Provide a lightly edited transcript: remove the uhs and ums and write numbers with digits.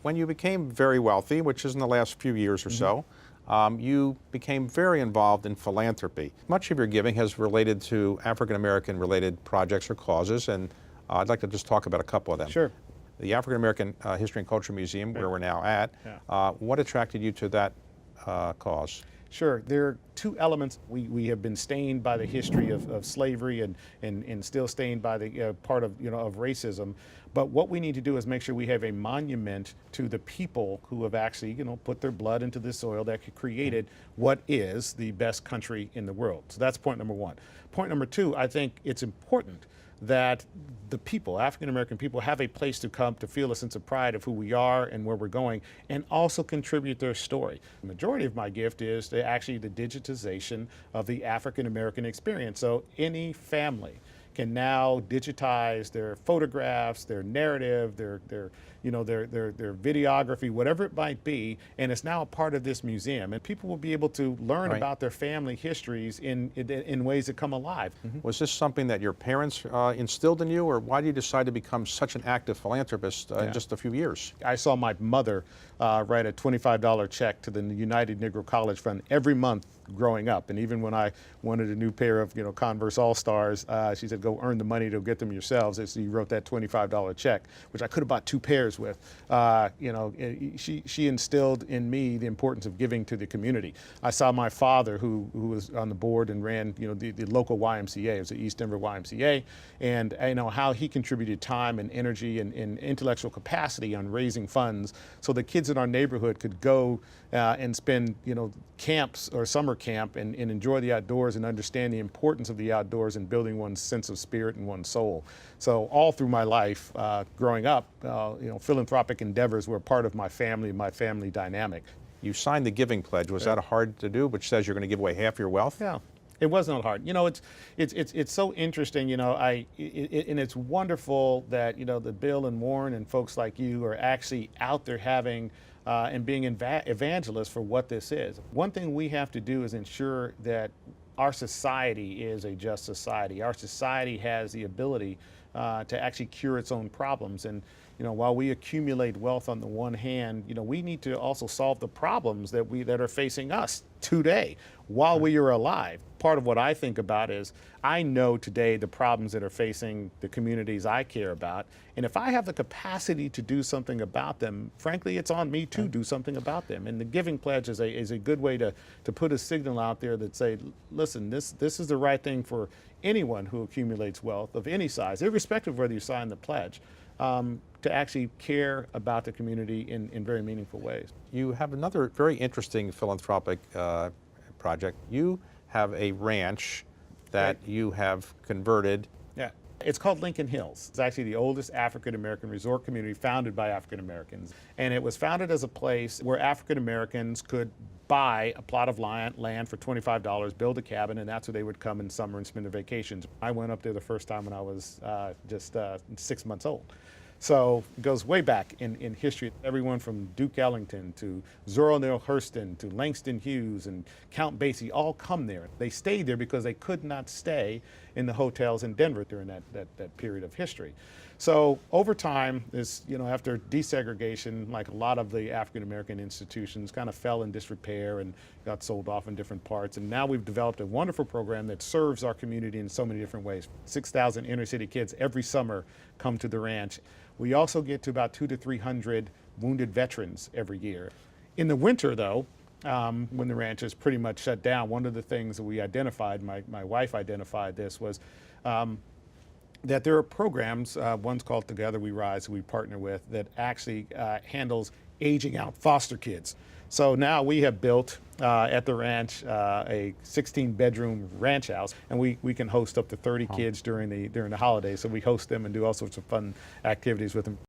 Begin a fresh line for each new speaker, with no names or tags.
When you became very wealthy, which is in the last few years or so, you became very involved in philanthropy. Much of your giving has related to African American related projects or causes, and I'd like to just talk about a couple of them.
Sure.
The African American History and Culture Museum, where we're now at, what attracted you to that cause?
Sure. There are two elements. We have been stained by the history of slavery and still stained by the part of of racism. But what we need to do is make sure we have a monument to the people who have actually put their blood into the soil that created what is the best country in the world. So that's point number one. Point number two, I think it's important that the people, African American people, have a place to come to feel a sense of pride of who we are and where we're going, and also contribute their story. The majority of my gift is actually the digitization of the African American experience. So any family can now digitize their photographs, their narrative, their videography, whatever it might be, and it's now a part of this museum. And people will be able to learn about their family histories in ways that come alive.
Was this something that your parents instilled in you, or why did you decide to become such an active philanthropist in just a few years?
I saw my mother write a $25 check to the United Negro College Fund every month growing up, and even when I wanted a new pair of Converse All-Stars, she said, "Go earn the money to get them yourselves." And so you wrote that $25 check, which I could have bought 2 pairs with. She instilled in me the importance of giving to the community. I saw my father, who was on the board and ran the local YMCA, it was the East Denver YMCA, and how he contributed time and energy and intellectual capacity on raising funds so the kids in our neighborhood could go and spend camps or summer camp and enjoy the outdoors and understand the importance of the outdoors and building one's sense of spirit and one's soul. So all through my life, growing up, philanthropic endeavors were part of my family dynamic.
You signed the Giving Pledge. Was that hard to do, which says you're going to give away half your wealth?
Yeah. It wasn't hard. It's so interesting. And it's wonderful that the Bill and Warren and folks like you are actually out there having and being evangelists for what this is. One thing we have to do is ensure that our society is a just society. Our society has the ability to actually cure its own problems. And while we accumulate wealth on the one hand, we need to also solve the problems that are facing us today while we are alive. Part of what I think about is I know today the problems that are facing the communities I care about, and if I have the capacity to do something about them, frankly, it's on me to do something about them. And the Giving Pledge is a good way to put a signal out there that say, listen, this is the right thing for anyone who accumulates wealth of any size, irrespective of whether you sign the pledge, to actually care about the community in very meaningful ways.
You have another very interesting philanthropic project. You have a ranch that you have converted.
Yeah. It's called Lincoln Hills. It's actually the oldest African American resort community founded by African Americans. And it was founded as a place where African Americans could buy a plot of land for $25, build a cabin, and that's where they would come in summer and spend their vacations. I went up there the first time when I was just 6 months old. So it goes way back in history. Everyone from Duke Ellington to Zora Neale Hurston to Langston Hughes and Count Basie all come there. They stayed there because they could not stay in the hotels in Denver during that period of history. So over time, after desegregation, like a lot of the African American institutions kind of fell in disrepair and got sold off in different parts. And now we've developed a wonderful program that serves our community in so many different ways. 6,000 inner city kids every summer come to the ranch. We also get to about 200 to 300 wounded veterans every year. In the winter, though, when the ranch is pretty much shut down, one of the things that we identified, my wife identified this, was that there are programs, one's called Together We Rise, who we partner with, that actually handles aging out foster kids. So now we have built at the ranch a 16-bedroom ranch house, and we can host up to 30 kids during the holidays. So we host them and do all sorts of fun activities with them.